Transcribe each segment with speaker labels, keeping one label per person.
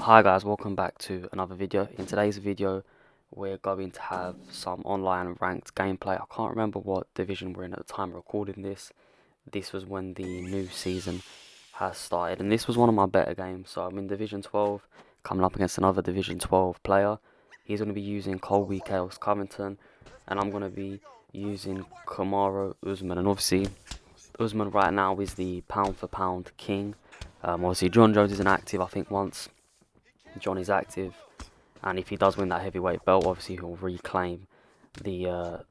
Speaker 1: Hi guys, welcome back to another video. In today's video we're going to have some online ranked gameplay. I can't remember what division we're in at the time of recording this. This was when the new season has started, and this was one of my better games. So I'm in Division 12, coming up against another Division 12 player. He's going to be using Colby Chaos Covington, and I'm going to be using Kamaru Usman. And obviously Usman right now is the pound for pound king. Obviously John Jones isn't active. I think once John is active, and if he does win that heavyweight belt, obviously he'll reclaim the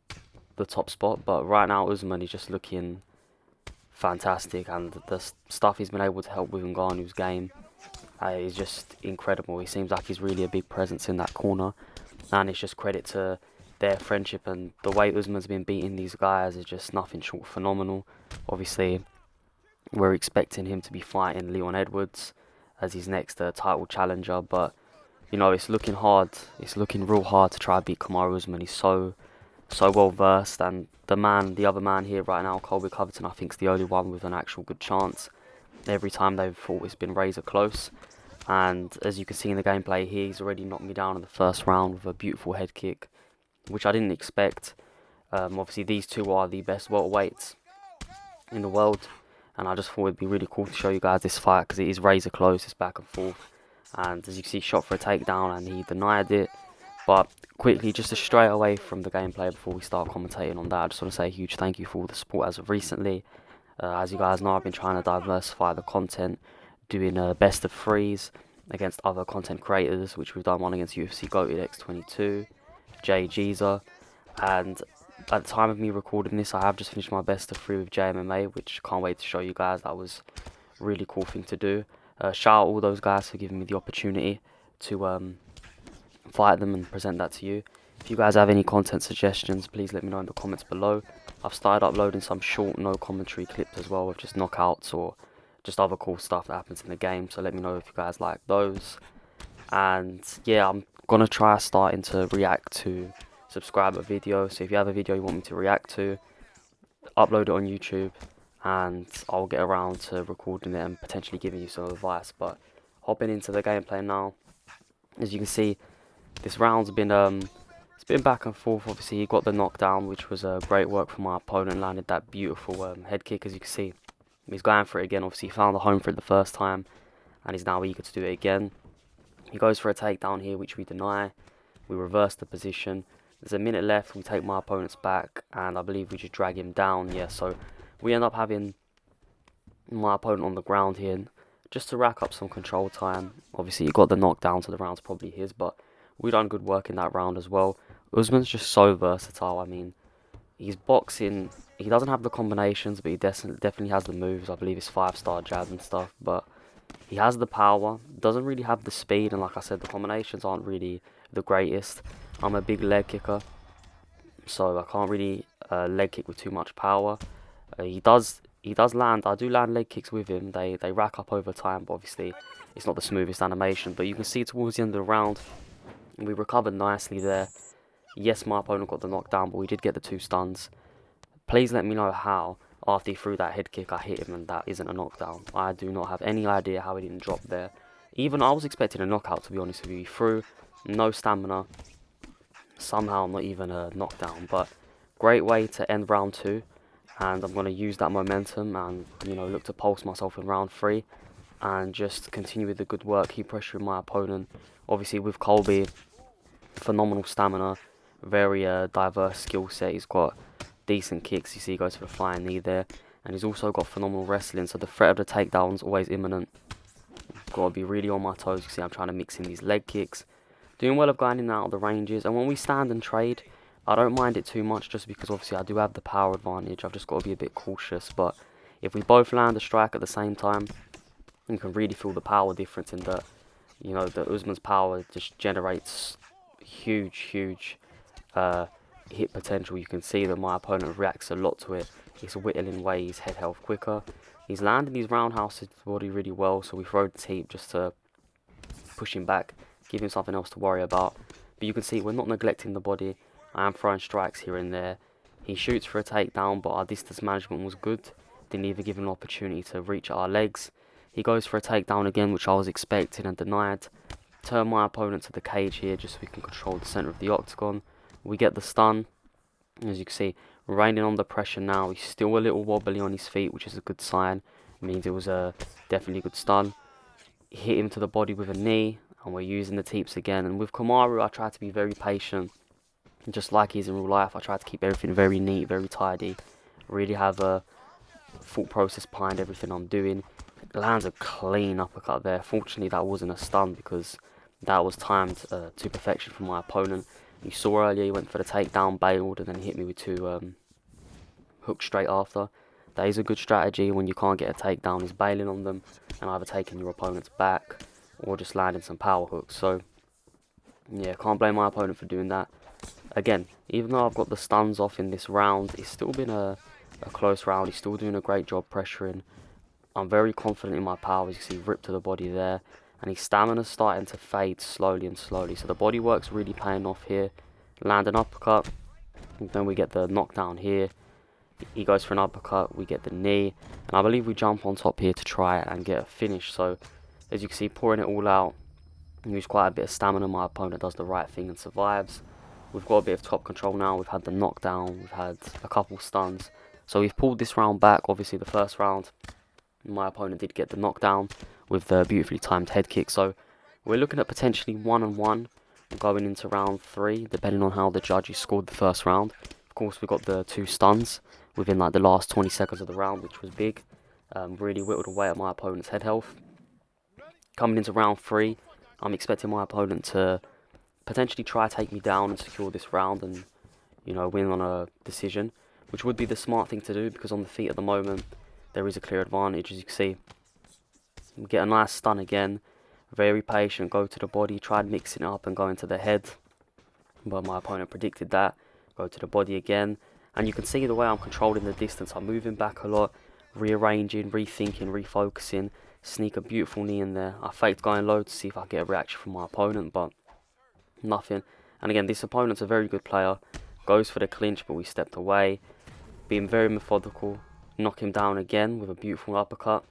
Speaker 1: top spot. But right now Usman is just looking fantastic, and the stuff he's been able to help with Ngannou's game is just incredible. He seems like he's really a big presence in that corner, and it's just credit to their friendship, and the way Usman's been beating these guys is just nothing short of phenomenal. Obviously we're expecting him to be fighting Leon Edwards as his next title challenger, but you know, it's looking hard. It's looking real hard to try and beat Kamaru Usman. He's so well versed, and the other man here right now, Colby Covington, I think is the only one with an actual good chance. Every time they've fought, it's been razor close, and as you can see in the gameplay here, he's already knocked me down in the first round with a beautiful head kick, which I didn't expect. Obviously these two are the best welterweights in the world, and I just thought it'd be really cool to show you guys this fight because it is razor close. It's back and forth, and as you can see, shot for a takedown and he denied it. But quickly, just to stray away from the gameplay before we start commentating on that, I just want to say a huge thank you for all the support as of recently. As you guys know, I've been trying to diversify the content, doing best of threes against other content creators, which we've done one against UFC Goated X22, Jay Jeezer, and at the time of me recording this, I have just finished my best of 3 with JMMA, which can't wait to show you guys. That was a really cool thing to do. Shout out all those guys for giving me the opportunity to fight them and present that to you. If you guys have any content suggestions, please let me know in the comments below. I've started uploading some short no commentary clips as well, of just knockouts or just other cool stuff that happens in the game, so let me know if you guys like those. And yeah, I'm gonna try starting to react to subscriber videos. So if you have a video you want me to react to, upload it on YouTube, and I'll get around to recording it and potentially giving you some advice. But hopping into the gameplay now, as you can see, this round's been it's been back and forth. Obviously he got the knockdown, which was great work from my opponent, landed that beautiful head kick. As you can see, he's going for it again. Obviously he found the home for it the first time, and he's now eager to do it again. He goes for a takedown here, which we deny. We reverse the position. There's a minute left. We take my opponent's back, and I believe we just drag him down. Yeah, so we end up having my opponent on the ground here just to rack up some control time. Obviously he got the knockdown, so the round's probably his, but we done good work in that round as well. Usman's just so versatile. I mean, he's boxing. He doesn't have the combinations, but he definitely has the moves. I believe it's 5-star jab and stuff, but he has the power. Doesn't really have the speed, and like I said, the combinations aren't really the greatest. I'm a big leg kicker, so I can't really leg kick with too much power. He does land. I do land leg kicks with him. They rack up over time, but obviously it's not the smoothest animation. But you can see towards the end of the round, we recovered nicely there. Yes, my opponent got the knockdown, but we did get the 2 stuns. Please let me know how, after he threw that head kick, I hit him and that isn't a knockdown. I do not have any idea how he didn't drop there. Even I was expecting a knockout, to be honest with you. He threw, no stamina, somehow not even a knockdown. But great way to end round 2, and I'm going to use that momentum and, you know, look to pulse myself in round 3 and just continue with the good work, keep pressuring my opponent. Obviously with Colby, phenomenal stamina, very diverse skill set. He's got decent kicks. You see he goes for the flying knee there, and he's also got phenomenal wrestling, so the threat of the takedown's always imminent. Got to be really on my toes. You see I'm trying to mix in these leg kicks, doing well of going in and out of the ranges. And when we stand and trade, I don't mind it too much, just because obviously I do have the power advantage. I've just got to be a bit cautious. But if we both land a strike at the same time, you can really feel the power difference in that. You know, the Usman's power just generates huge hit potential. You can see that my opponent reacts a lot to it. He's whittling away his head health quicker. He's landing these roundhouses to the body really well, so we throw the teep just to push him back, give him something else to worry about. But you can see we're not neglecting the body. I am throwing strikes here and there. He shoots for a takedown, but our distance management was good. Didn't even give him an opportunity to reach our legs. He goes for a takedown again, which I was expecting and denied. turn my opponent to the cage here just so we can control the centre of the octagon. We get the stun. As you can see, raining on the pressure now. He's still a little wobbly on his feet, which is a good sign. It means it was definitely a good stun. Hit him to the body with a knee, and we're using the teeps again. And with Kamaru, I try to be very patient. Just like he's in real life, I try to keep everything very neat, very tidy. Really have a thought process behind everything I'm doing. Lands a clean uppercut there. Fortunately, that wasn't a stun because that was timed to perfection from my opponent. You saw earlier he went for the takedown, bailed, and then hit me with two hooks straight after. That is a good strategy when you can't get a takedown, is bailing on them and either taking your opponent's back or just landing some power hooks. So, yeah, can't blame my opponent for doing that. Again, even though I've got the stuns off in this round, it's still been a close round. He's still doing a great job pressuring. I'm very confident in my power. As you can see, ripped to the body there. And his stamina's starting to fade slowly and slowly. So the body work's really paying off here. Land an uppercut. And then we get the knockdown here. He goes for an uppercut. We get the knee. And I believe we jump on top here to try and get a finish. So, as you can see, pouring it all out. Use quite a bit of stamina. My opponent does the right thing and survives. We've got a bit of top control now. We've had the knockdown. We've had a couple stuns. So we've pulled this round back. Obviously, the first round, my opponent did get the knockdown with the beautifully timed head kick. So we're looking at potentially 1-1 going into round 3, depending on how the judges scored the first round. Of course, we got the 2 stuns within like the last 20 seconds of the round, which was big. Really whittled away at my opponent's head health. Coming into round 3, I'm expecting my opponent to potentially try to take me down and secure this round and, you know, win on a decision, which would be the smart thing to do because on the feet at the moment there is a clear advantage. As you can see, we get a nice stun again, very patient, go to the body, tried mixing it up and going to the head, but my opponent predicted that. Go to the body again, and you can see the way I'm controlling the distance. I'm moving back a lot, rearranging, rethinking, refocusing, sneak a beautiful knee in there. I faked going low to see if I get a reaction from my opponent, but nothing. And again, this opponent's a very good player, goes for the clinch, but we stepped away, being very methodical, knock him down again with a beautiful uppercut.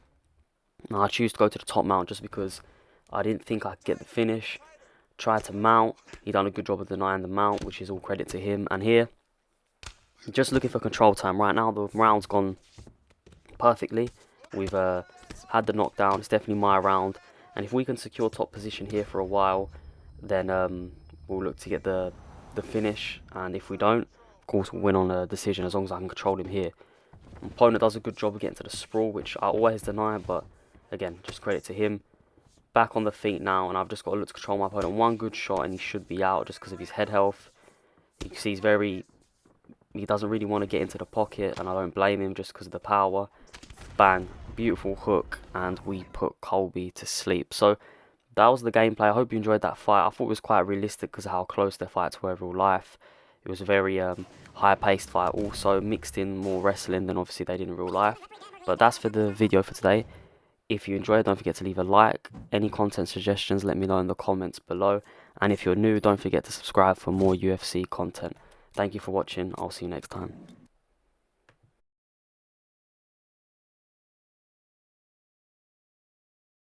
Speaker 1: Now I choose to go to the top mount just because I didn't think I could get the finish. Tried to mount, he done a good job of denying the mount, which is all credit to him. And here, just looking for control time. Right now the round's gone perfectly. We've had the knockdown, it's definitely my round, and if we can secure top position here for a while, then we'll look to get the finish, and if we don't, of course we'll win on a decision as long as I can control him here. My opponent does a good job of getting to the sprawl, which I always deny, but again, just credit to him. Back on the feet now, and I've just got to look to control my opponent. One good shot and he should be out just because of his head health. You can see he doesn't really want to get into the pocket, and I don't blame him just because of the power. Bang, beautiful hook, and we put Colby to sleep. So that was the gameplay. I hope you enjoyed that fight. I thought it was quite realistic because of how close their fights were in real life. It was a very high-paced fight, also mixed in more wrestling than obviously they did in real life. But that's for the video for today. If you enjoyed, don't forget to leave a like. Any content suggestions, let me know in the comments below. And if you're new, don't forget to subscribe for more UFC content. Thank you for watching. I'll see you next time.